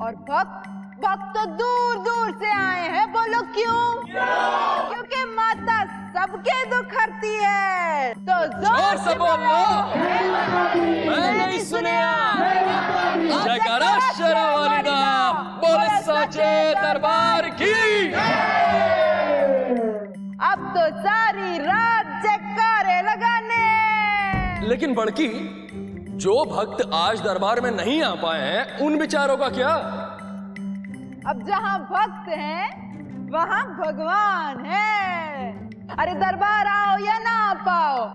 और भक्त तो दूर दूर से आए हैं। बोलो क्यों? क्योंकि माता सबके दुख हरती है। तो जोर से बोलो। मैं नहीं सुनिया। जयकारा शेरा वालिदा, बोले साचे दरबार की। अब तो सारी रात जयकारे लगाने। लेकिन बड़की, जो भक्त आज दरबार में नहीं आ पाए हैं, उन बेचारों का क्या? अब जहां भक्त हैं, वहां भगवान है। अरे दरबार आओ या ना आ पाओ।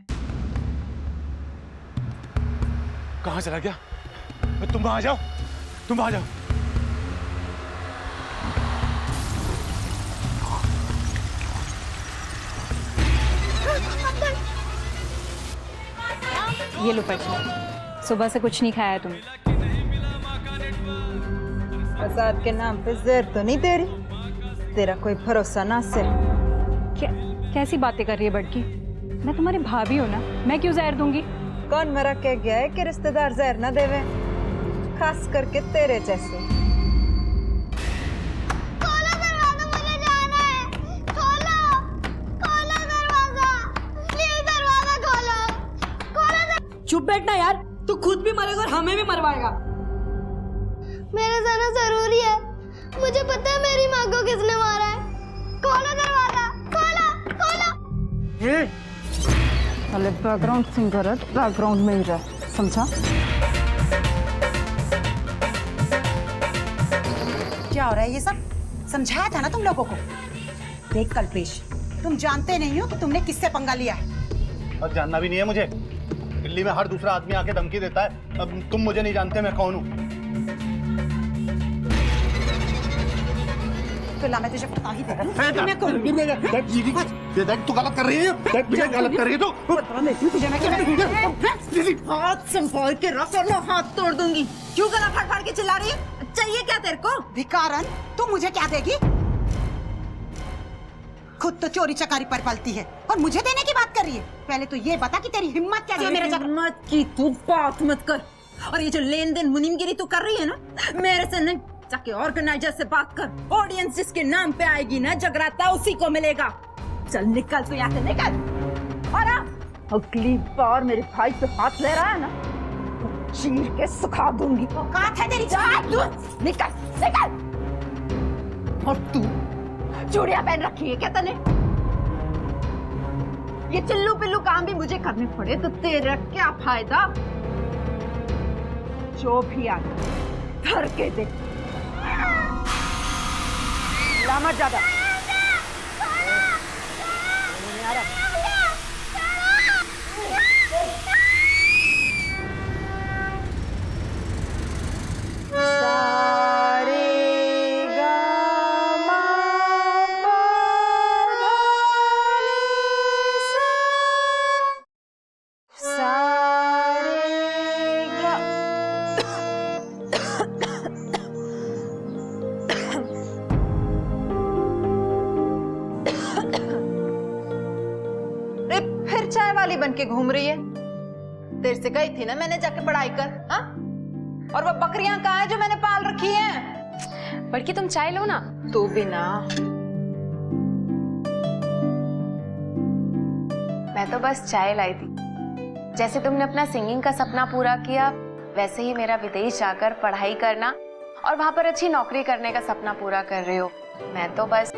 कहां चला गया? तुम आ जाओ, तुम आ जाओ। ये लो पर्ची। सुबह से कुछ नहीं खाया तुम। प्रसाद के नाम पे जहर तो नहीं दे रही? तेरा कोई भरोसा ना से। कैसी बातें कर रही है बड़की? मैं तुम्हारी भाभी हूँ ना, मैं क्यों जहर दूंगी? कौन मरा कह गया है कि रिश्तेदार जहर ना देवे, खास करके तेरे जैसे। खोलो दरवाजा, मुझे जाना है। खोलो, खोलो दरवाजा, प्लीज दरवाजा खोलो। चुप बैठना यार, तू खुद भी मरेगा और हमें भी मरवाएगा। मेरा जाना जरूरी है। मुझे पता है मेरी माँ को किसने मारा है। खोलो दरवाजा, खोलो, खोलो। अरे बैकग्राउंड सिंगर है, बैकग्राउंड में ही रह, समझा? क्या हो रहा है ये सब? समझाया था ना तुम लोगों को। देख कल्पेश, तुम जानते नहीं हो कि तुमने किससे पंगा लिया है। और जानना भी नहीं है मुझे। दिल्ली में हर दूसरा आदमी आके धमकी देता है। अब तुम मुझे नहीं जानते मैं कौन हूँ। तो ला, मैं तुझे बता ही देगा। देख तू गलत कर रही है। देख मुझे गलत कर रही है तू। हाथ संभाल के रख वरना हाथ तोड़ दूंगी। क्यों गला फाड़ फाड़ के चिल्ला रही है? चाहिए क्या तेरे को? भिखारन, तू मुझे क्या देगी? खुद तो चोरी चकारी पर पलती है और मुझे देने की बात कर रही है। पहले तो ये बता कि तेरी हिम्मत कैसे है मेरे जगह? हिम्मत की तू बात मत कर। और ये जो लेन देन मुनीमगिरी तू कर रही है ना, मेरे से नहीं, जाके ऑर्गेनाइजर से बात कर। ऑडियंस जिसके नाम पे आएगी ना, जगराता उसी को मिलेगा। चल निकल तू यहाँ से, निकल। और अगली बार मेरे भाई पे हाथ ले रहा है ना, तो चीर के सुखा दूंगी। औकात है तेरी? निकल, निकल। और तू चूड़ियां पहन रखी है क्या तने? ये चिल्लू पिल्लू काम भी मुझे करने पड़े तो तेरा क्या फायदा? जो भी आ धर के दे। लामा ज्यादा बन के घूम रही है। देर से गई थी ना मैंने जाके पढ़ाई कर। हाँ? और वो बकरियां कहाँ हैं जो मैंने पाल रखी हैं? बड़की तुम चाय लो ना। तू भी ना। मैं तो बस चाय लाई थी। जैसे तुमने अपना सिंगिंग का सपना पूरा किया, वैसे ही मेरा विदेश जाकर पढ़ाई करना और वहां पर अच्छी नौकरी करने का सपना पूरा कर रहे हो। मैं तो बस।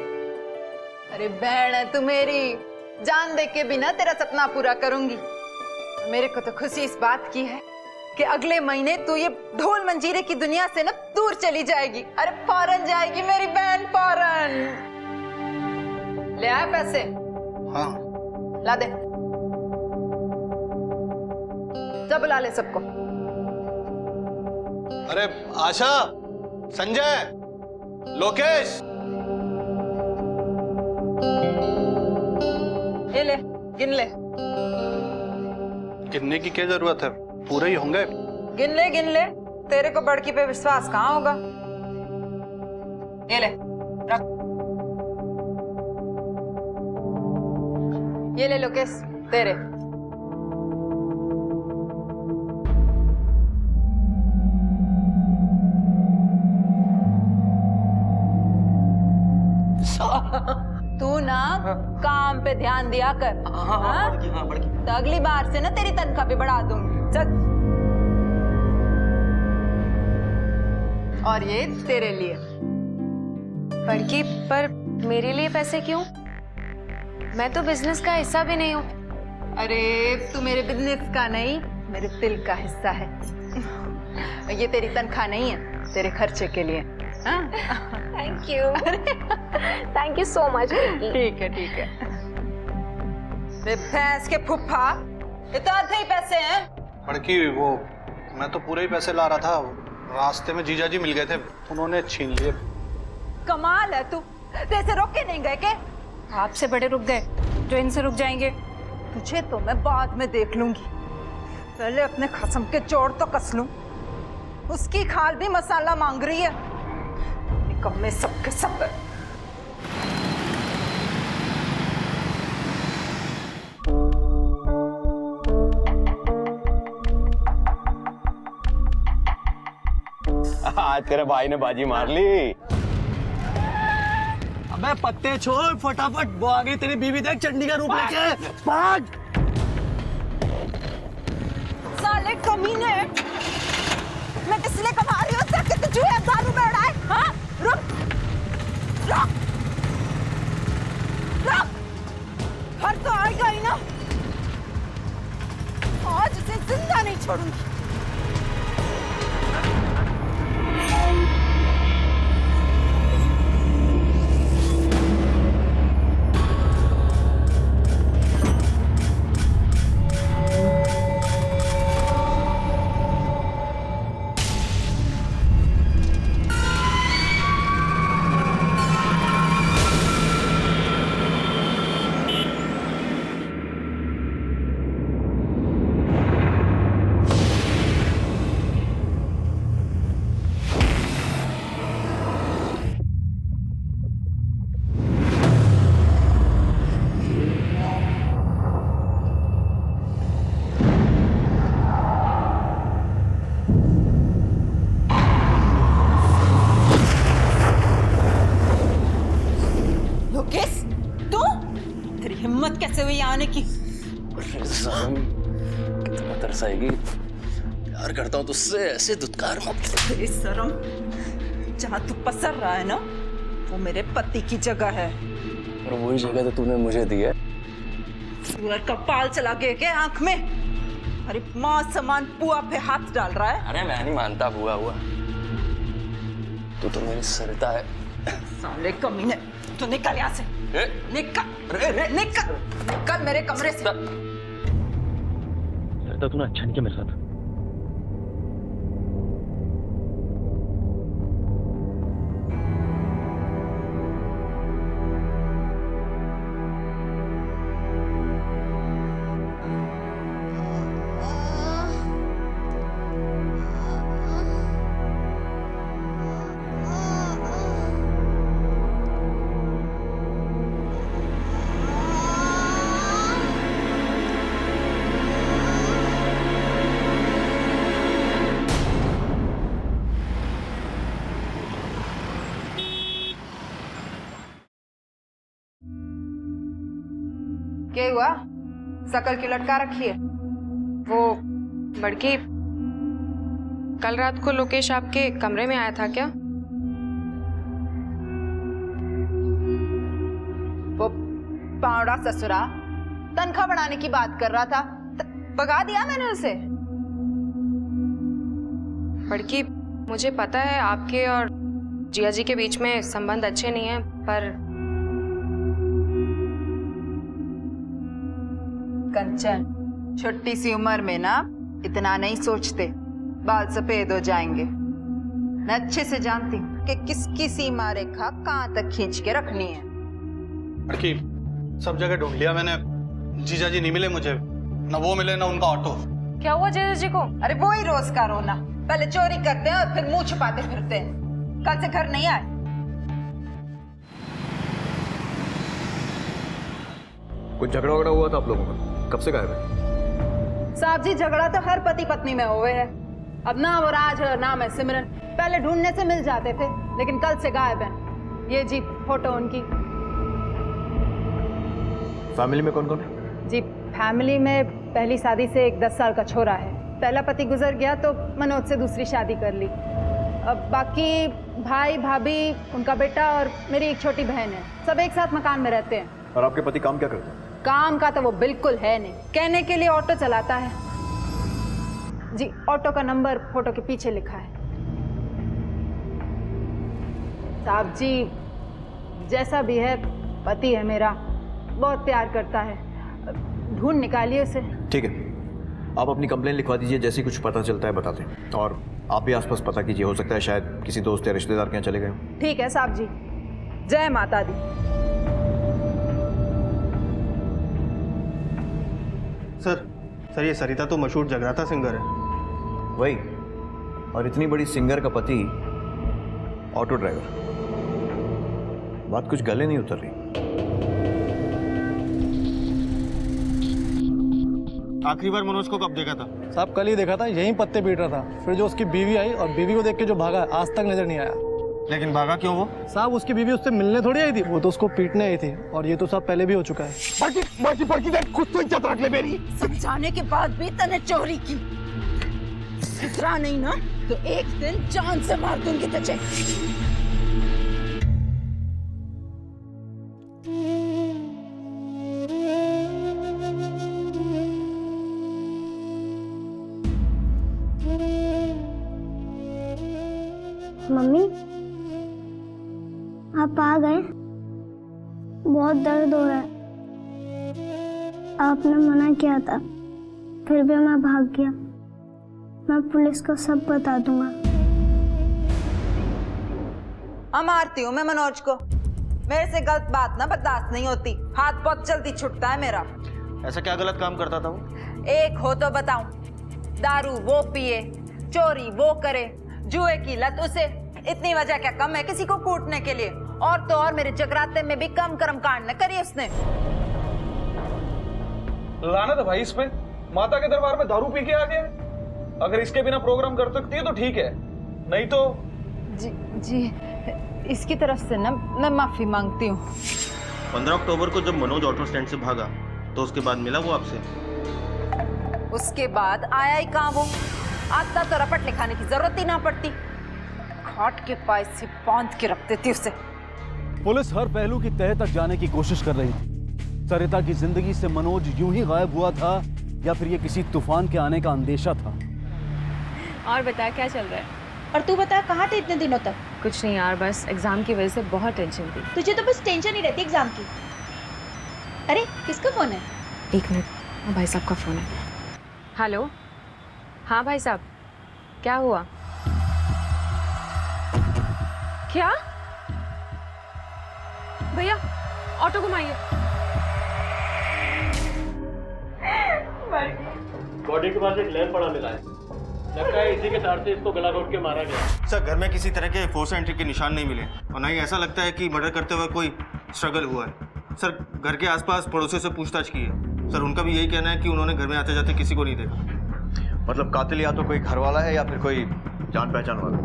अरे बहन है तू मेरी, जान दे के बिना तेरा सपना पूरा करूंगी। मेरे को तो खुशी इस बात की है कि अगले महीने तू ये ढोल मंजीरे की दुनिया से ना दूर चली जाएगी। अरे फौरन जाएगी मेरी बहन, फौरन। ले आए पैसे? हाँ। ला दे। जब बुला ले सबको। अरे आशा, संजय, लोकेश, ये ले, गिन ले। गिनने की क्या जरूरत है, पूरे ही होंगे। गिन ले, गिन ले। तेरे को बड़की पे विश्वास कहाँ होगा। ये ले, रख। ये ले लोकेश, तेरे। ना काम पे ध्यान दिया कर। हाँ? तो अगली बार से ना तेरी तनख्वाह भी बढ़ा दूंगी। चल। और ये तेरे लिए। बड़की, पर मेरे लिए पैसे क्यों? मैं तो बिजनेस का हिस्सा भी नहीं हूँ। अरे तू मेरे बिजनेस का नहीं, मेरे दिल का हिस्सा है। ये तेरी तनख्वाह नहीं है, तेरे खर्चे के लिए। Thank you so much. ठीक है ठीक है। रे भैंस के फुफ्फा, ये तो आधे ही पैसे हैं। बड़की वो मैं तो पूरे ही पैसे ला रहा था, रास्ते में जीजा जी मिल गए थे, उन्होंने छीन लिए। कमाल है तू, जैसे रोक के नहीं गए के? आपसे बड़े रुक गए जो इनसे रुक जाएंगे। तुझे तो मैं बाद में देख लूंगी, पहले अपने खसम के चोर तो कस लूं। उसकी खाल भी मसाला मांग रही है, निकम्मे सबके सब। आज तेरे भाई ने बाजी मार ली। अबे पत्ते छोड़, फटाफट वो आ गई तेरी बीवी, देख चंडी का रूप लेके। भाग। साले कमीने, मैं किस लिए कमा रही हूँ कि तू चूहे दारू में उड़ाए? हाँ? रुक रुक रुक, घर तो आएगा ही ना। आज उसे जिंदा नहीं छोड़ूंगी। हिम्मत कैसे हुई आने की? कितना तरसाएगी, प्यार करता हूँ तुझसे, ऐसे दुत्कार मत। बेशरम, जहाँ तू पसर रहा है ना, वो मेरे पति की जगह है। और वही जगह तो तूने मुझे दी है। सूअर का पाल चला गया क्या आंख में? अरे माँ समान पुआ पे हाथ डाल रहा है। अरे मैं नहीं मानता बुआ हुआ, तू तो मेरी सरिता है। साले कमीने, तू निकल यहाँ से। निकल निकल निकल मेरे कमरे से। सरिता तूने अच्छा नहीं किया मेरे साथ। क्या हुआ? शकल की लटका रखी है। वो बड़की, कल रात को लोकेश आपके कमरे में आया था क्या? वो पावड़ा ससुरा तनख्वाह बढ़ाने की बात कर रहा था, भगा दिया मैंने उसे। बड़की, मुझे पता है आपके और जिया जी के बीच में संबंध अच्छे नहीं हैं, पर कंचन, छोटी सी उम्र में ना इतना नहीं सोचते, बाल सफेद हो जाएंगे। मैं अच्छे से जानती हूँ कि किसकी सीमा रेखा कहाँ तक खींच के रखनी है। लड़की, सब जगह ढूंढ लिया मैंने, जीजा जी नहीं मिले मुझे, ना वो मिले ना उनका ऑटो। क्या हुआ जीजा जी को? अरे वो ही रोज का रोना, पहले चोरी करते हैं और फिर मुंह छुपाते फिरते हैं। कल से घर नहीं आए। कुछ झगड़ा वगड़ा हुआ था आप लोगों का? कब से गायब है? साहब जी, झगड़ा तो हर पति पत्नी में हुए है। अब ना वो राज है, नाम है सिमरन। पहले ढूंढने से मिल जाते थे, लेकिन कल से गायब है। ये जी फोटो उनकी। फैमिली में कौन कौन है? जी, फैमिली में पहली शादी से एक 10 साल का छोरा है। पहला पति गुजर गया तो मनोज से दूसरी शादी कर ली। अब बाकी भाई भाभी, उनका बेटा और मेरी एक छोटी बहन है। सब एक साथ मकान में रहते हैं। और आपके पति काम क्या करते हैं? काम का तो वो बिल्कुल है नहीं, कहने के लिए ऑटो चलाता है। जी, ऑटो का नंबर फोटो के पीछे लिखा है। साहब जी, जैसा भी है पति है मेरा, बहुत प्यार करता है। ढूंढ निकालिए उसे। ठीक है, आप अपनी कंप्लेन लिखवा दीजिए, जैसे ही कुछ पता चलता है बताते हैं। और आप भी आसपास पता कीजिए, हो सकता है शायद किसी दोस्त या रिश्तेदार के यहाँ चले गए हों। ठीक है साहब जी, जय माता दी। सर ये सरिता तो मशहूर जगराता सिंगर है। वही, और इतनी बड़ी सिंगर का पति ऑटो ड्राइवर। बात कुछ गले नहीं उतर रही। आखिरी बार मनोज को कब देखा था? साहब कल ही देखा था, यहीं पत्ते पीट रहा था। फिर जो उसकी बीवी आई और बीवी को देख के जो भागा, आज तक नजर नहीं आया। लेकिन भागा क्यों वो? साहब उसकी बीवी उससे मिलने थोड़ी आई थी, वो तो उसको पीटने आई थी। और ये तो साहब पहले भी हो चुका है। कुछ तो इज्जत रख ले मेरी। समझाने के बाद भी तने चोरी की। सुधरा नहीं ना तो एक दिन जान से मार दूंगी तुझे। मम्मी, आप आ गए? बहुत दर्द हो रहा है। आपने मना किया था, फिर भी मैं भाग गया। मैं पुलिस को सब बता दूंगा। मारती हूँ मैं मनोज को। मेरे से गलत बात ना बर्दाश्त नहीं होती। हाथ बहुत जल्दी छुटता है मेरा। ऐसा क्या गलत काम करता था वो? एक हो तो बताऊं। दारू वो पिए, चोरी वो करे, जुए की लत उसे। इतनी वजह क्या कम है किसी को कूटने के लिए? और तो और मेरे जगराते में भी कम कर्म कांड न करी उसने। लानत है भाई इस पे। माता के दरबार में दारू पी के आ गया। अगर इसके बिना प्रोग्राम कर सकती है तो ठीक है, नहीं तो। जी, इसकी तरफ से ना मैं माफी मांगती हूँ। 15 अक्टूबर को जब मनोज ऑटो स्टैंड से भागा तो उसके बाद मिला वो आपसे? उसके बाद आया ही कहाँ वो? आता तो रपट लिखाने की जरूरत ही ना पड़ती। खाट के पास से बांध के रखते थे उसे। पुलिस हर पहलू की तह तक जाने की कोशिश कर रही थी। सरिता की जिंदगी से मनोज यूं ही गायब हुआ था या फिर ये किसी तूफान के आने का अंदेशा था? और बता क्या चल रहा है? और तू बता, कहाँ थे इतने दिनों तक? कुछ नहीं यार, बस एग्जाम की वजह से बहुत टेंशन थी। तुझे तो बस टेंशन ही रहती एग्जाम की। अरे किसका फोन है? एक मिनट, भाई साहब का फोन है। हेलो, हाँ भाई साहब, क्या हुआ? क्या? भैया ऑटो घुमाइए। बॉडी के पास एक लैंप पड़ा मिला है। लगता है इसी के तार से इसको गला घोट के मारा गया। सर घर में किसी तरह के फोर्स एंट्री के निशान नहीं मिले और ना ही ऐसा लगता है कि मर्डर करते हुए कोई स्ट्रगल हुआ है। सर घर के आसपास पड़ोसियों से पूछताछ की है। सर उनका भी यही कहना है कि उन्होंने घर में आते जाते किसी को नहीं देखा। मतलब कातिल या तो कोई घर वाला है या फिर कोई जान पहचान वाला।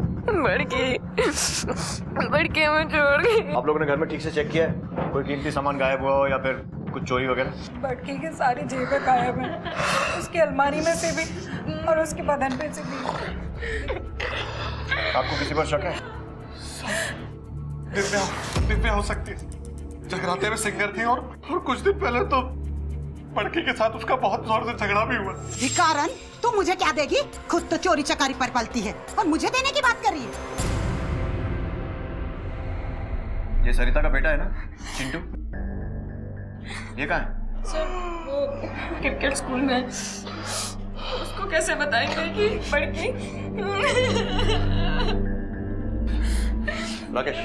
बड़के में छोड़ गई। आप लोगों ने घर में ठीक से चेक किया है? कोई कीमती सामान गायब हुआ हो या फिर कुछ चोरी वगैरह? बड़की के सारी जेबें गायब हैं, उसकी अलमारी में से भी और उसके बदन पे से भी। आपको किसी पर शक है? दिव्या हो सकती है। जगराते में सिंगर थी और कुछ दिन पहले तो बड़की के साथ उसका बहुत जोर से झगड़ा भी हुआ। भिखारन, तू मुझे क्या देगी? खुद तो चोरी चकारी पर पलती है और मुझे देने की बात कर रही है। ये सरिता का बेटा है ना, चिंटू? ये कहाँ है? सर वो क्रिकेट स्कूल में। उसको कैसे बताएंगे कि बड़की? राकेश,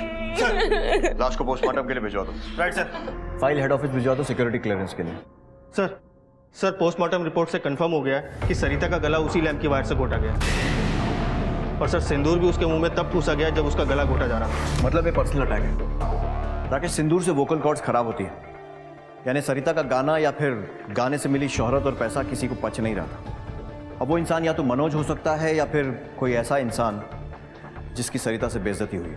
लाश को पोस्टमार्टम के लिए भिजवा दो। Right sir. File head office भिजवा दो सिक्योरिटी क्लियरेंस के लिए। सर पोस्टमार्टम रिपोर्ट से कंफर्म हो गया है कि सरिता का गला उसी लैंप की वायर से घोटा गया। और सर सिंदूर भी उसके मुंह में तब ठूसा गया जब उसका गला घोटा जा रहा था। मतलब ये पर्सनल अटैक है। राकेश, सिंदूर से वोकल कॉर्ड्स खराब होती है, यानी सरिता का गाना या फिर गाने से मिली शोहरत और पैसा किसी को पच नहीं रहा था। अब वो इंसान या तो मनोज हो सकता है या फिर कोई ऐसा इंसान जिसकी सरिता से बेइज्जती हुई हो।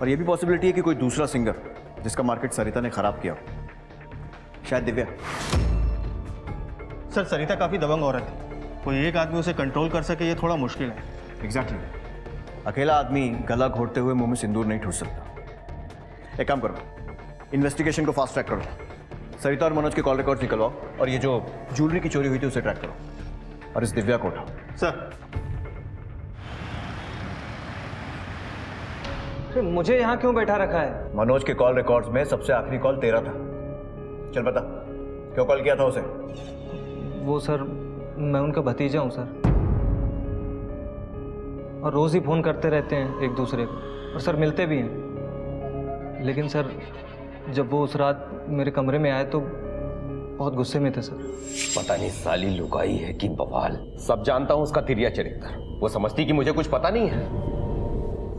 और ये भी पॉसिबिलिटी है कि कोई दूसरा सिंगर जिसका मार्केट सरिता ने खराब किया हो। शायद दिव्या। सर सरिता काफ़ी दबंग औरत है, कोई एक आदमी उसे कंट्रोल कर सके ये थोड़ा मुश्किल है। एग्जैक्टली अकेला आदमी गला घोटते हुए मुंह में सिंदूर नहीं ठूस सकता। एक काम करो, इन्वेस्टिगेशन को फास्ट ट्रैक करो। सरिता और मनोज के कॉल रिकॉर्ड्स निकलवाओ और ये जो ज्वेलरी की चोरी हुई थी उसे ट्रैक करो और इस दिव्या को उठाओ। सर मुझे यहाँ क्यों बैठा रखा है? मनोज के कॉल रिकॉर्ड्स में सबसे आखिरी कॉल तेरा था। चल बता, क्यों कॉल किया था उसे? वो सर, मैं उनका भतीजा हूँ सर, और रोज ही फोन करते रहते हैं एक दूसरे को, और सर मिलते भी हैं। लेकिन सर जब वो उस रात मेरे कमरे में आए तो बहुत गुस्से में थे सर। पता नहीं साली लुगाई है कि बवाल। सब जानता हूं उसका तिरिया चरित्र। वो समझती कि मुझे कुछ पता नहीं है।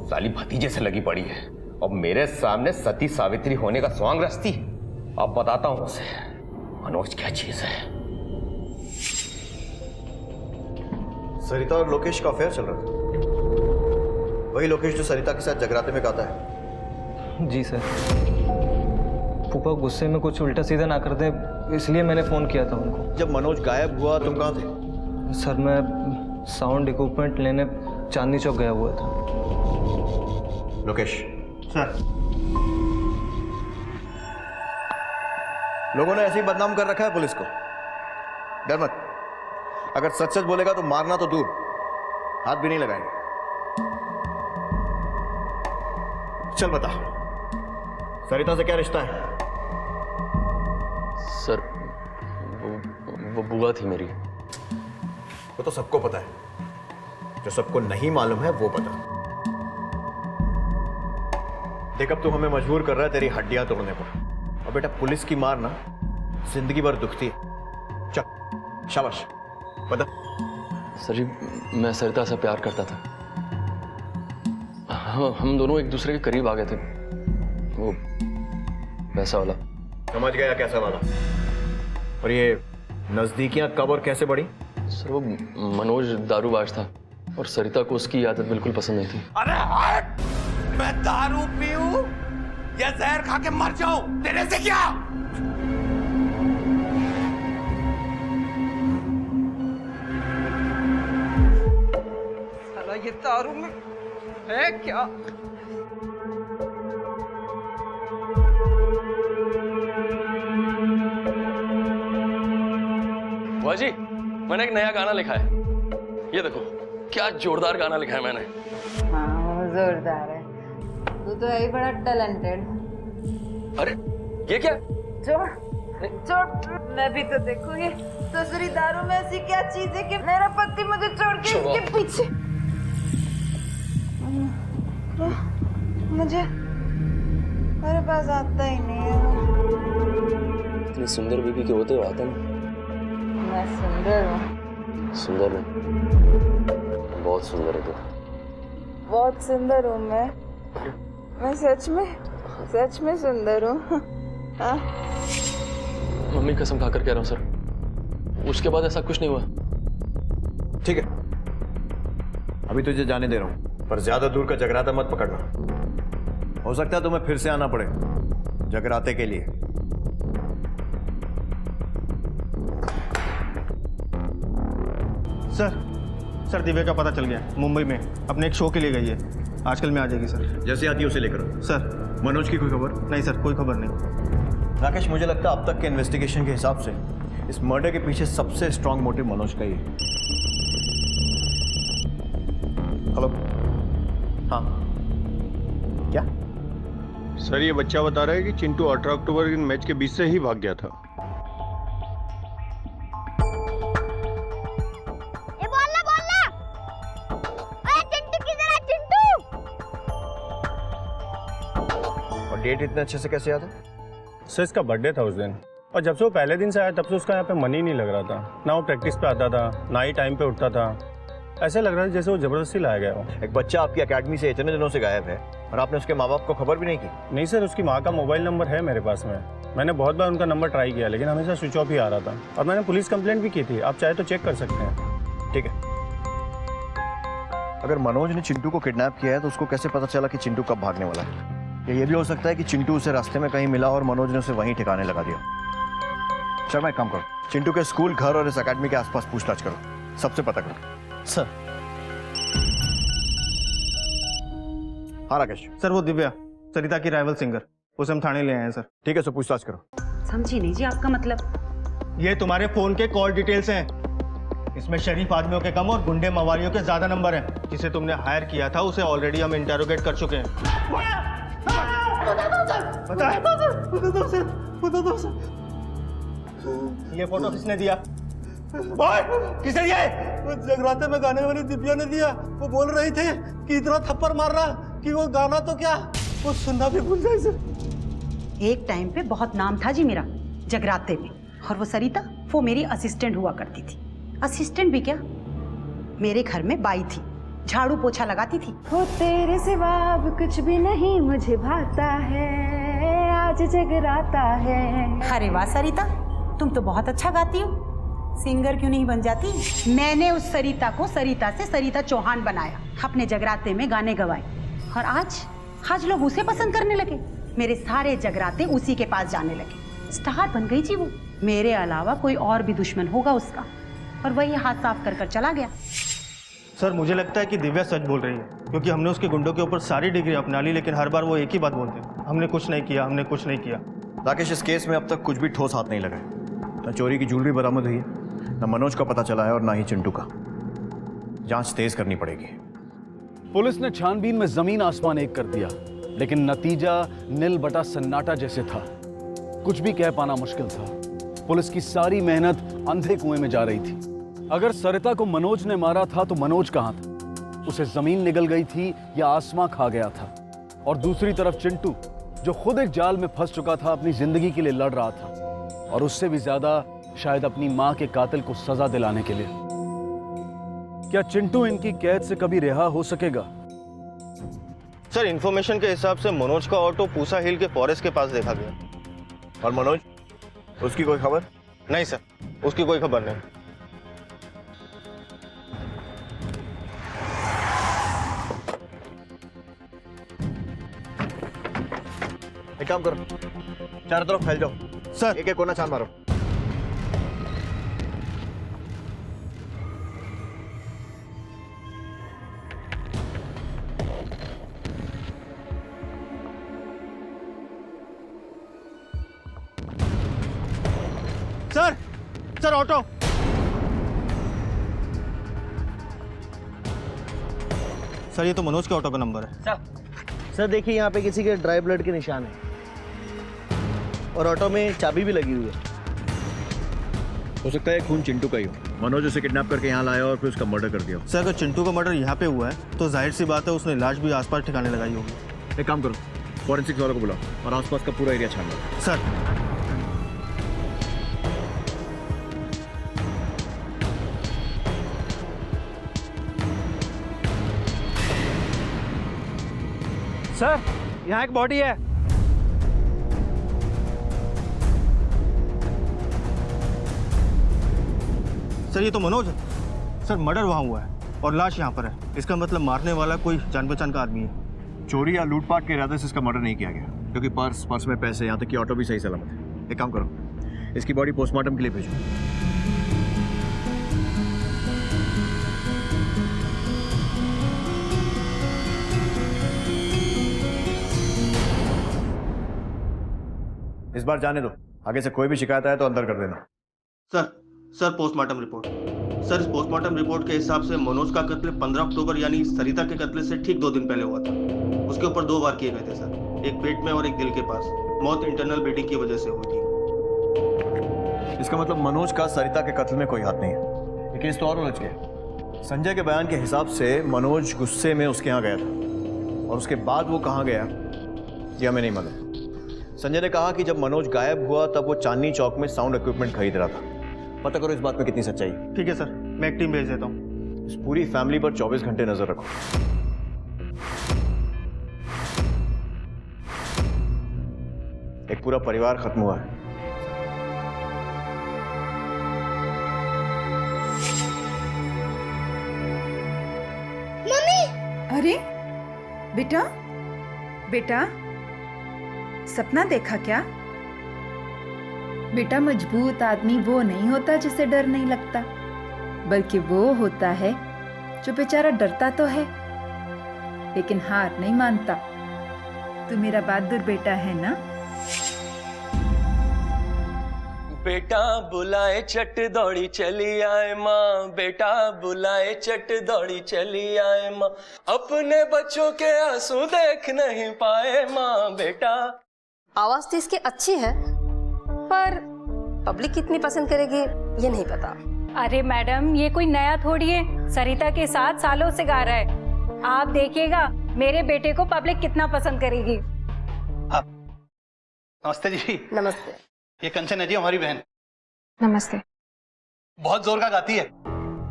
साली भतीजे से लगी पड़ी है और मेरे सामने सती सावित्री होने का स्वांग रचती। अब बताता हूं उसे मनोज क्या चीज है। सरिता और लोकेश का अफेयर चल रहा था। वही लोकेश जो सरिता के साथ जगराते में गाता है। जी सर, फूफा गुस्से में कुछ उल्टा सीधा ना कर दे इसलिए मैंने फ़ोन किया था उनको। जब मनोज गायब हुआ तुम कहाँ थे? सर मैं साउंड इक्विपमेंट लेने चांदनी चौक गया हुआ था। लोकेश, सर लोगों ने ऐसे ही बदनाम कर रखा है पुलिस को। डर मत, अगर सच सच बोलेगा तो मारना तो दूर, हाथ भी नहीं लगाएंगे। चल बता, सरिता से क्या रिश्ता है? सर वो बुआ थी मेरी। वो तो सबको पता है, जो सबको नहीं मालूम है वो पता। देख अब तू हमें मजबूर कर रहा है तेरी हड्डियां तोड़ने पर। और बेटा पुलिस की मार ना जिंदगी भर दुखती है। चल शाबाश बता। सर जी मैं सरिता से प्यार करता था। हम दोनों एक दूसरे के करीब आ गए थे। वो वैसा वाला। समझ गया कैसा वाला। और ये नजदीकियां कब और कैसे बढ़ी? सर वो मनोज दारूबाज था और सरिता को उसकी आदत बिल्कुल पसंद नहीं थी। अरे हट! मैं दारू पीऊं या जहर खा के मर जाऊं, तेरे से क्या? साला ये दारू में है क्या? बुआ जी मैंने एक नया गाना लिखा है। ये देखो क्या जोरदार गाना लिखा है मैंने। हाँ जोरदार है। तू तो है ही बड़ा टैलेंटेड। अरे ये क्या? छोड़ मैं भी तो देखूंगी। दूसरी दारू में ऐसी क्या चीज है कि मेरा पति मुझे छोड़ के इसके पीछे। मुझे मेरे पास आता ही नहीं है। इतनी सुंदर बीबी के होते आता ना। मैं सुंदर हूँ। सुंदर नहीं, बहुत सुंदर है तू। बहुत सुंदर हूँ मैं सच में सुंदर हूँ। मम्मी कसम खाकर कह रहा हूँ सर, उसके बाद ऐसा कुछ नहीं हुआ। ठीक है अभी तुझे जाने दे रहा हूं, पर ज्यादा दूर का जगराता मत पकड़ना। हो सकता है तुम्हें फिर से आना पड़े जगराते के लिए। सर दिव्या का पता चल गया, मुंबई में अपने एक शो के लिए गई है। आजकल में आ जाएगी सर। जैसे आती है उसे लेकर आओ। सर मनोज की कोई खबर? नहीं सर, कोई खबर नहीं। राकेश मुझे लगता है अब तक के इन्वेस्टिगेशन के हिसाब से इस मर्डर के पीछे सबसे स्ट्रांग मोटिव मनोज का ही है। हेलो, हाँ क्या? सर ये बच्चा बता रहा है कि चिंटू 18 अक्टूबर के मैच के बीच से ही भाग गया था। ये बोलना अरे चिंटू किधर है चिंटू? और डेट इतने अच्छे से कैसे याद है? सर इसका बर्थडे था उस दिन, और जब से वो पहले दिन से आया तब से उसका यहाँ पे मन ही नहीं लग रहा था। ना वो प्रैक्टिस पे आता था, ना ही टाइम पे उठता था। ऐसे लग रहा था जैसे वो जबरदस्ती लाया गया हो। एक बच्चा आपकी एकेडमी से इतने दिनों से गायब है और आपने उसके माँ बाप को खबर भी नहीं की? नहीं सर, उसकी माँ का मोबाइल नंबर है मेरे पास में। मैंने बहुत बार उनका नंबर ट्राई किया लेकिन हमेशा स्विच ऑफ ही आ रहा था, और मैंने पुलिस कंप्लेंट भी की थी। आप चाहे तो चेक कर सकते हैं। ठीक है, अगर मनोज ने चिंटू को किडनैप किया है तो उसको कैसे पता चला कि चिंटू कब भागने वाला है? या ये भी हो सकता है कि चिंटू उसे रास्ते में कहीं मिला और मनोज ने उसे वहीं ठिकाने लगा दिया। शर्मा, एक काम करो, चिंटू के स्कूल, घर और इस एकेडमी के आसपास पूछताछ करो, सबसे पता करो। सर। हाँ राकेश। सर वो दिव्या, सरिता की राइवल सिंगर, उसे हम थाने ले आए हैं सर। ठीक है, सर पूछताछ करो। समझी नहीं जी आपका मतलब। ये तुम्हारे फोन के कॉल डिटेल्स हैं। इसमें शरीफ आदमियों के कम और गुंडे मवालियों के ज्यादा नंबर हैं। जिसे तुमने हायर किया था उसे ऑलरेडी हम इंटेरोगेट कर चुके हैं। ये फोटो किसने दिया? किसने दिया? जगराते में गाने वाली दिव्या ने दिया। वो बोल रही थे कि इतना थप्पड़ मार रहा कि वो गाना तो क्या, वो सुनना भी भूल जाए सर। एक टाइम पे बहुत नाम था जी मेरा जगराते में, और वो सरिता, वो मेरी असिस्टेंट हुआ करती थी। असिस्टेंट भी क्या, मेरे घर में बाई थी, झाड़ू पोछा लगाती थी। हो तेरे सिवा अब कुछ भी नहीं मुझे भाता है, आज जगराता है। अरे वाह सरिता, तुम तो बहुत अच्छा गाती हो, सिंगर क्यों नहीं बन जाती? मैंने उस सरिता को सरिता से सरिता चौहान बनाया, अपने जगराते में गाने गवाए, और आज लोग उसे पसंद करने लगे। मेरे सारे जगराते उसी के पास जाने लगे, स्टार बन गई जी वो। मेरे अलावा कोई और भी दुश्मन होगा उसका, और वही हाथ साफ कर चला गया। सर मुझे लगता है कि दिव्या सच बोल रही है, क्योंकि हमने उसके गुंडों के ऊपर सारी डिग्री अपना ली, लेकिन हर बार वो एक ही बात बोलते हैं, हमने कुछ नहीं किया, हमने कुछ नहीं किया। राकेश, इस केस में अब तक कुछ भी ठोस हाथ नहीं लगा है। न चोरी की ज्वेलरी बरामद हुई है, न मनोज का पता चला है, और न ही चिंटू का। जांच तेज करनी पड़ेगी। पुलिस ने छानबीन में जमीन आसमान एक कर दिया, लेकिन नतीजा नील बटा सन्नाटा जैसे था। कुछ भी कह पाना मुश्किल था। पुलिस की सारी मेहनत अंधे कुएं में जा रही थी। अगर सरिता को मनोज ने मारा था तो मनोज कहां था? उसे जमीन निगल गई थी या आसमां खा गया था? और दूसरी तरफ चिंटू, जो खुद एक जाल में फंस चुका था, अपनी जिंदगी के लिए लड़ रहा था, और उससे भी ज्यादा शायद अपनी मां के कातिल को सजा दिलाने के लिए। क्या चिंटू इनकी कैद से कभी रिहा हो सकेगा? सर इन्फॉर्मेशन के हिसाब से मनोज का ऑटो पूसा हिल के फॉरेस्ट के पास देखा गया। और मनोज, उसकी कोई खबर? नहीं सर, उसकी कोई खबर नहीं। एक काम करो, चारों तरफ फैल जाओ सर। एक एक कोना छान मारो। Sir auto. सर ये तो मनोज के ऑटो का नंबर है। सर देखिए यहाँ पे किसी के ड्राई ब्लड के निशान है, और ऑटो में चाबी भी लगी हुई है। हो सकता है खून चिंटू का ही हो। मनोज उसे किडनैप करके यहाँ लाया और फिर उसका मर्डर कर दिया। सर अगर चिंटू का मर्डर यहाँ पे हुआ है तो जाहिर सी बात है उसने लाश भी आसपास ठिकाने लगाई होगी। एक काम करो, फॉरेंसिक्स वालों को बुलाओ और आसपास का पूरा एरिया छान लो। सर सर यहाँ एक बॉडी है। सर ये तो मनोज है। सर मर्डर वहाँ हुआ है और लाश यहाँ पर है। इसका मतलब मारने वाला कोई जान पहचान का आदमी है। चोरी या लूटपाट के इरादे से इसका मर्डर नहीं किया गया, क्योंकि पर्स में पैसे, यहाँ तक कि ऑटो भी सही सलामत है। एक काम करो, इसकी बॉडी पोस्टमार्टम के लिए भेजो। इस बार जाने दो, आगे से कोई भी शिकायत आए तो अंदर कर देना। Sir postmortem report. सर इस पोस्टमार्टम रिपोर्ट के हिसाब से मनोज का कत्ल 15 अक्टूबर यानी सरिता के कत्ल से ठीक 2 दिन पहले हुआ था। उसके ऊपर 2 वार किए गए थे सर, एक पेट में और एक दिल के पास। मौत इंटरनल ब्लीडिंग की वजह से हुई थी। इसका मतलब मनोज का सरिता के कत्ल में कोई हाथ नहीं है। ये केस तो और उलझ गया। संजय के बयान के हिसाब से मनोज गुस्से में उसके यहाँ गया था, और उसके बाद वो कहाँ गया ये हमें नहीं मालूम। संजय ने कहा कि जब मनोज गायब हुआ तब वो चांदनी चौक में साउंड इक्विपमेंट खरीद रहा था। पता करो इस बात में कितनी सच्चाई। ठीक है सर, मैं एक टीम भेज देता हूँ। इस पूरी फैमिली पर 24 घंटे नजर रखो। एक पूरा परिवार खत्म हुआ है। मम्मी! अरे बेटा, बेटा सपना देखा क्या? बेटा मजबूत आदमी वो नहीं होता जिसे डर नहीं लगता, बल्कि वो होता है जो बेचारा डरता तो है लेकिन हार नहीं मानता। तू मेरा बहादुर बेटा है ना? बेटा बुलाए चट दौड़ी चली आए माँ, बेटा बुलाए चट दौड़ी चली आए माँ, अपने बच्चों के आंसू देख नहीं पाए माँ बेटा। आवाज तो इसकी अच्छी है पर पब्लिक कितनी पसंद करेगी ये नहीं पता। अरे मैडम, ये कोई नया थोड़ी है, सरिता के साथ सालों से गा रहा है। आप देखिएगा मेरे बेटे को पब्लिक कितना पसंद करेगी। नमस्ते जी। नमस्ते। ये कंचन है जी, हमारी बहन। नमस्ते। बहुत जोर का गाती है।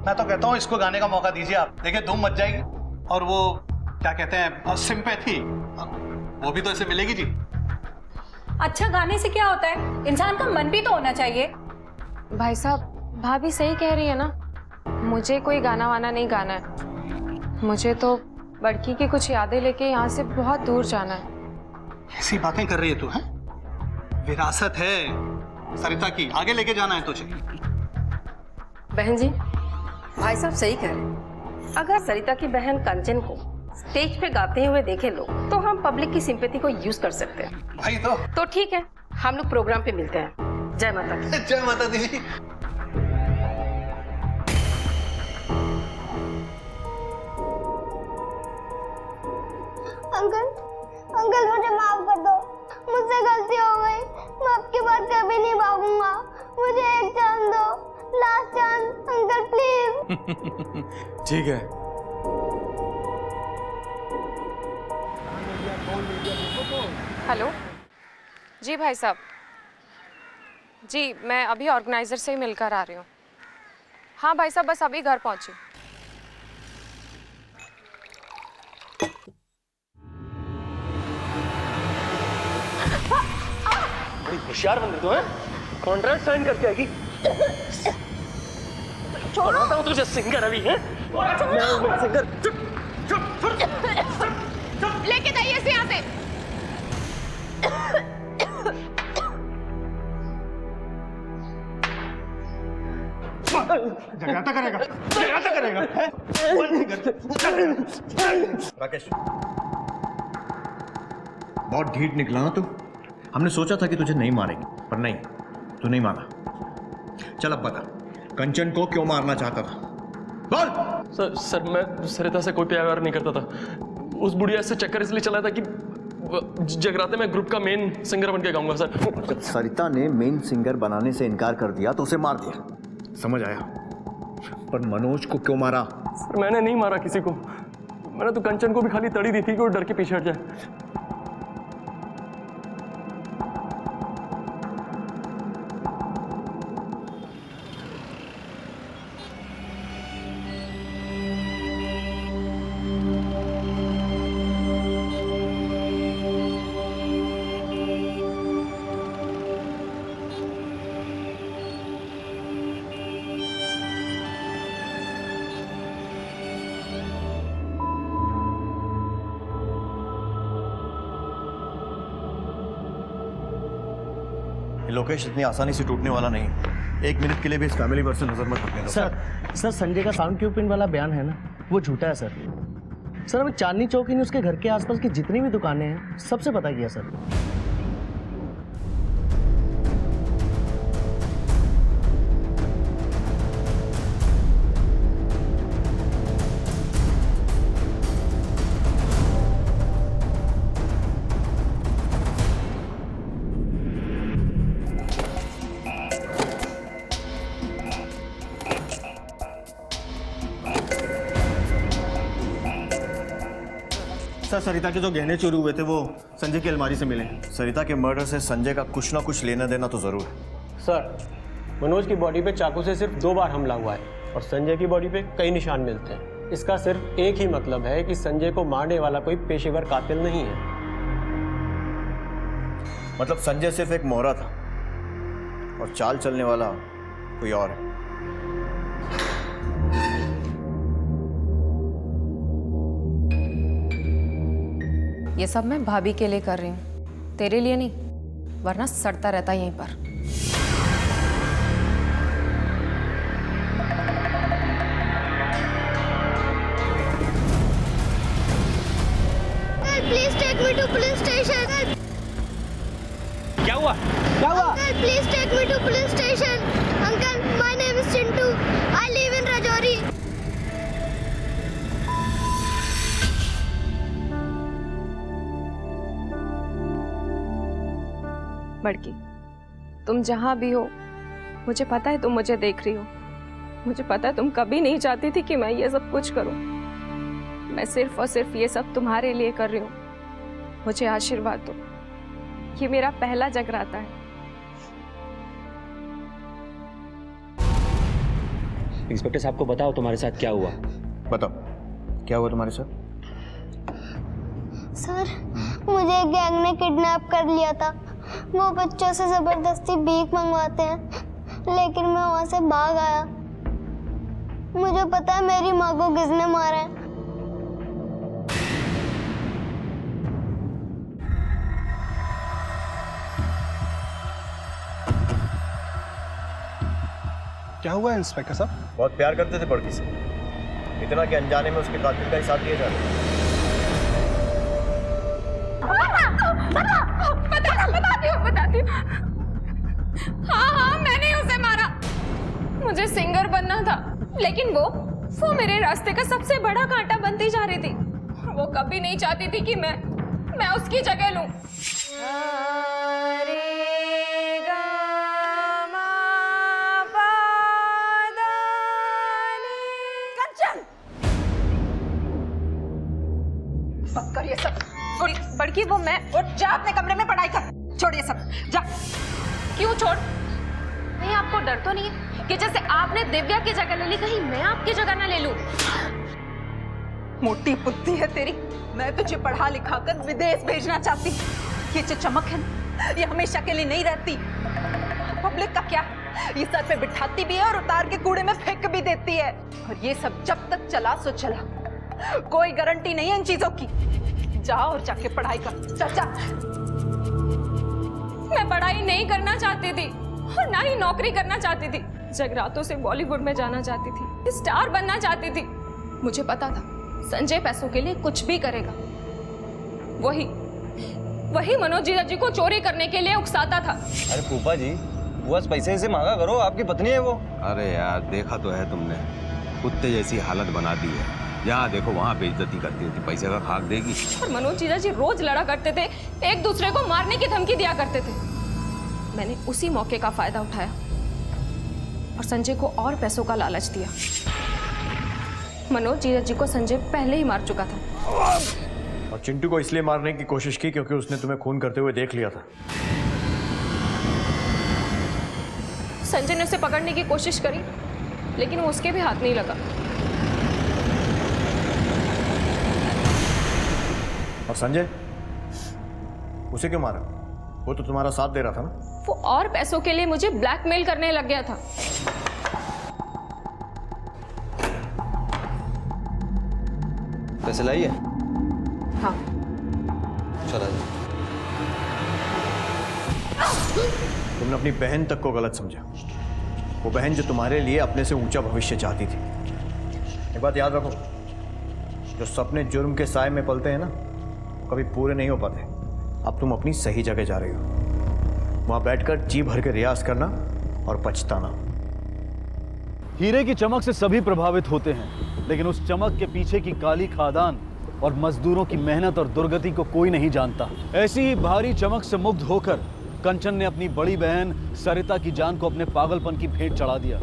मैं तो कहता हूँ इसको गाने का मौका दीजिए आप, देखिए धूम मच जाएगी। और वो क्या कहते हैं, सिंपैथी, वो भी तो ऐसे मिलेगी जी। अच्छा गाने से क्या होता है, इंसान का मन भी तो होना चाहिए। भाई साहब, भाभी सही कह रही है ना, मुझे कोई गाना वाना नहीं गाना है। मुझे तो बड़की की कुछ यादें लेके यहाँ से बहुत दूर जाना है। ऐसी बातें कर रही है तू, है? विरासत है सरिता की, आगे लेके जाना है तुझे। बहन जी, भाई साहब सही कह रहे हैं। अगर सरिता की बहन कंचन को स्टेज पे गाते हुए देखे लोग तो हम पब्लिक की सिंपैथी को यूज कर सकते हैं। भाई तो ठीक है, हम लोग प्रोग्राम पे मिलते हैं। जय माता दी। जय माता दी जी। अंकल, अंकल मुझे माफ कर दो, मुझसे गलती हो गई। मैं आपकी बात कभी नहीं भागूंगा। मुझे एक चांस दो, लास्ट चांस अंकल प्लीज। ठीक है। हेलो जी भाई साहब, जी मैं अभी ऑर्गेनाइजर से ही मिलकर आ रही हूँ। हाँ भाई साहब, बस अभी घर पहुँची। बड़ी होशियार बंदी तो है, कॉन्ट्रैक्ट साइन करके आएगी। छोड़ता हूँ तुझे सिंगर अभी है। मैं सिंगर। लेके जाइए इसे यहाँ से। जगराता करेगा, जगराता करेगा। राकेश, बहुत ढीठ निकला ना तू। हमने सोचा था कि तुझे नहीं मारेंगे, पर नहीं, तू नहीं माना। चल अब बता, कंचन को क्यों मारना चाहता था? बोल। सर मैं सरिता से कोई प्यार नहीं करता था। उस बुढ़िया से चक्कर इसलिए चला था कि जगराते में ग्रुप का मेन सिंगर बन के गाऊंगा सर। जब सरिता ने मेन सिंगर बनाने से इनकार कर दिया तो उसे मार दिया, समझ आया? पर मनोज को क्यों मारा? सर मैंने नहीं मारा किसी को, मैंने तो कंचन को भी खाली तड़ी दी थी कि वो डर के पीछे हट जाए। लोकेश इतनी आसानी से टूटने वाला नहीं। एक मिनट के लिए भी इस फैमिली पर से नजर मत रखने दो। सर संजय का साउंड क्यू पिन वाला बयान है ना, वो झूठा है सर। सर हमें चांदनी चौक ही नहीं, उसके घर के आसपास की जितनी भी दुकानें हैं सबसे पता किया सर। सर सरिता के जो गहने चोरी हुए थे वो संजय की अलमारी से मिले। सरिता के मर्डर से संजय का कुछ ना कुछ लेना देना तो जरूर है। सर मनोज की बॉडी पे चाकू से सिर्फ 2 बार हमला हुआ है और संजय की बॉडी पे कई निशान मिलते हैं। इसका सिर्फ एक ही मतलब है कि संजय को मारने वाला कोई पेशेवर कातिल नहीं है। मतलब संजय सिर्फ एक मोहरा था और चाल चलने वाला कोई और है। ये सब मैं भाभी के लिए कर रही हूँ, तेरे लिए नहीं, वरना सड़ता रहता यहीं पर। क्या हुआ? Uncle, please take me to police station. Uncle, my name is Chintu. I live in Rajouri. बड़की, तुम जहाँ भी हो, मुझे पता है तुम मुझे देख रही हो। मुझे पता है तुम कभी नहीं चाहती थी कि मैं ये सब कुछ करूं। मैं सिर्फ और सिर्फ ये सब तुम्हारे लिए कर रही हूँ। मुझे आशीर्वाद दो। ये मेरा पहला जगराता है। इंस्पेक्टर साहब को बताओ तुम्हारे साथ क्या हुआ। बताओ क्या हुआ तुम्हारे साथ? सर, मुझे एक गैंग ने किडनैप कर लिया था। वो बच्चों से जबरदस्ती भीख मंगवाते हैं, लेकिन मैं वहां से भाग आया। मुझे पता है मेरी माँ को किसने मारा है। क्या हुआ इंस्पेक्टर साहब? बहुत प्यार करते थे बड़की से, इतना कि अनजाने में उसके कातिल का ही साथ दिया जा रहा है। बताती हूँ। हाँ, मैंने उसे मारा। मुझे सिंगर बनना था, लेकिन वो मेरे रास्ते का सबसे बड़ा कांटा बनती जा रही थी। वो कभी नहीं चाहती थी कि मैं उसकी जगह लूं। मत कर ये सब। बड़की, वो मैं उठ जा अपने कमरे में पढ़ाई कर। छोड़ ये सब, जा। क्यों छोड़? नहीं, आपको डर तो नहीं है कि जैसे आपने दिव्या की जगह ले ली, कहीं मैं आपकी जगह ना ले लूं? मोटी बुद्धि है तेरी। मैं तुझे पढ़ा लिखा कर विदेश भेजना चाहती। ये जो चमक है ना, ये हमेशा के लिए नहीं रहती। पब्लिक का क्या, ये सर पे बिठाती भी है और उतार के कूड़े में फेंक भी देती है। और ये सब जब तक चला सो चला, कोई गारंटी नहीं है इन चीजों की। जा और जाके पढ़ाई कर। जा। मैं पढ़ाई नहीं करना चाहती थी और ना ही नौकरी करना चाहती थी। जगरातों से बॉलीवुड में जाना चाहती थी, स्टार बनना चाहती थी। मुझे पता था संजय पैसों के लिए कुछ भी करेगा। वही मनोज जीजा जी को चोरी करने के लिए उकसाता था। अरे फूफा जी, बस पैसे से मांगा करो, आपकी पत्नी है वो। अरे यार, देखा तो है तुमने, कुत्ते जैसी हालत बना दी है। जहाँ देखो वहाँ बेइज्जती करती होती, पैसे का खाक देगी। और मनोज जीजा जी रोज लड़ा करते थे, एक दूसरे को मारने की धमकी दिया करते थे। मैंने उसी मौके का फायदा उठाया और संजय को और पैसों का लालच दिया। मनोज जीजा जी को संजय पहले ही मार चुका था। और चिंटू को इसलिए मारने की कोशिश की क्योंकि उसने तुम्हें खून करते हुए देख लिया था। संजय ने उसे पकड़ने की कोशिश करी, लेकिन वो उसके भी हाथ नहीं लगा। और संजय, उसे क्यों मारा? वो तो तुम्हारा साथ दे रहा था ना। वो और पैसों के लिए मुझे ब्लैकमेल करने लग गया था। पैसे लाइए? हाँ। चला जाए। तुमने अपनी बहन तक को गलत समझा। वो बहन जो तुम्हारे लिए अपने से ऊंचा भविष्य चाहती थी। एक बात याद रखो, जो सपने जुर्म के साए में पलते हैं ना, कभी पूरे नहीं हो पाते। अब तुम अपनी सही जगह जा रही हो, वहां बैठकर जी भर के रियाज करना और पछताना। हीरे की चमक से सभी प्रभावित होते हैं, लेकिन उस चमक के पीछे की काली खादान और मजदूरों की मेहनत और दुर्गति को कोई नहीं जानता। ऐसी ही भारी चमक से मुग्ध होकर कंचन ने अपनी बड़ी बहन सरिता की जान को अपने पागलपन की भेंट चढ़ा दिया,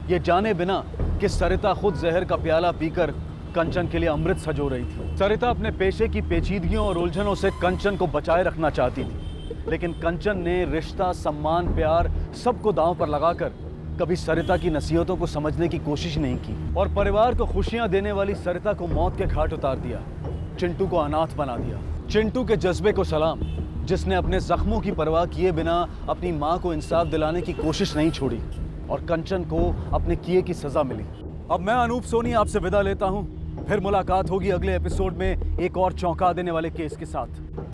ये जाने बिना कि सरिता खुद जहर का प्याला पीकर कंचन के लिए अमृत सजो रही थी। सरिता अपने पेशे की पेचीदगियों और उलझनों से कंचन को बचाए रखना चाहती थी, लेकिन कंचन ने रिश्ता, सम्मान, प्यार सबको दांव पर लगाकर कभी सरिता की नसीहतों को समझने की कोशिश नहीं की और परिवार को खुशियां देने वाली सरिता को मौत के घाट उतार दिया। चिंटू को अनाथ बना दिया। चिंटू के जज्बे को सलाम, जिसने अपने जख्मों की परवाह किए बिना अपनी माँ को इंसाफ दिलाने की कोशिश नहीं छोड़ी और कंचन को अपने किए की सजा मिली। अब मैं अनूप सोनी आपसे विदा लेता हूँ। फिर मुलाकात होगी अगले एपिसोड में एक और चौंका देने वाले केस के साथ।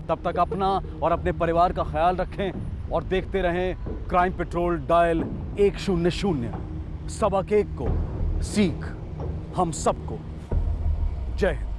तब तक अपना और अपने परिवार का ख्याल रखें और देखते रहें क्राइम पेट्रोल डायल 100। सबक एक को सीख हम सबको। जय हिंद।